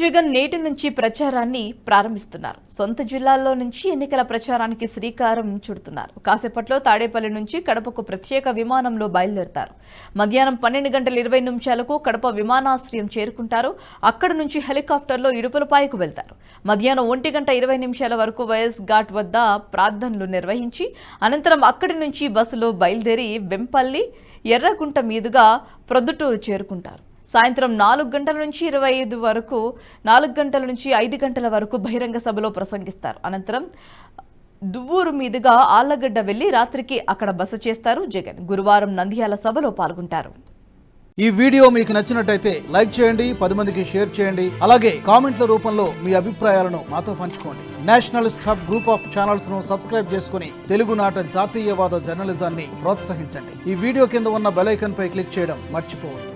జగన్ నేటి నుంచి ప్రచారాన్ని ప్రారంభిస్తున్నారు. సొంత జిల్లాల్లో నుంచి ఎన్నికల ప్రచారానికి శ్రీకారం చుడుతున్నారు. కాసేపట్లో తాడేపల్లి నుంచి కడపకు ప్రత్యేక విమానంలో బయలుదేరతారు. మధ్యాహ్నం 12:20 కడప విమానాశ్రయం చేరుకుంటారు. అక్కడి నుంచి హెలికాప్టర్లో ఇడుపులపాయకు వెళ్తారు. మధ్యాహ్నం 1:20 వరకు వైఎస్ ఘాట్ వద్ద ప్రార్థనలు నిర్వహించి అనంతరం అక్కడి నుంచి బస్సులో బయలుదేరి వెంపల్లి, ఎర్రగుంట మీదుగా ప్రొద్దుటూరు చేరుకుంటారు. సాయంత్రం 4 గంటల నుంచి 5 గంటల వరకు బహిరంగ సభలో ప్రసంగిస్తారు. అనంతరం దువ్వూరు మీదుగా ఆళ్లగడ్డ వెళ్లి రాత్రికి అక్కడ బస చేస్తారు జగన్. గురువారం నంద్యాల సభలో పాల్గొంటారు. ఈ వీడియో మీకు నచ్చినట్టయితే లైక్ చేయండి, 10 మందికి షేర్ చేయండి. అలాగే కామెంట్ల రూపంలో మీ అభిప్రాయాలను మాతో పంచుకోండి. Nationalist hub group of channels ను సబ్స్క్రైబ్ చేసుకుని తెలుగునాట జాతీయవాద జర్నలిజాన్ని ప్రోత్సహించండి. ఈ వీడియో కింద ఉన్న బెల్ ఐకాన్ పై క్లిక్ చేయడం మర్చిపోవద్దు.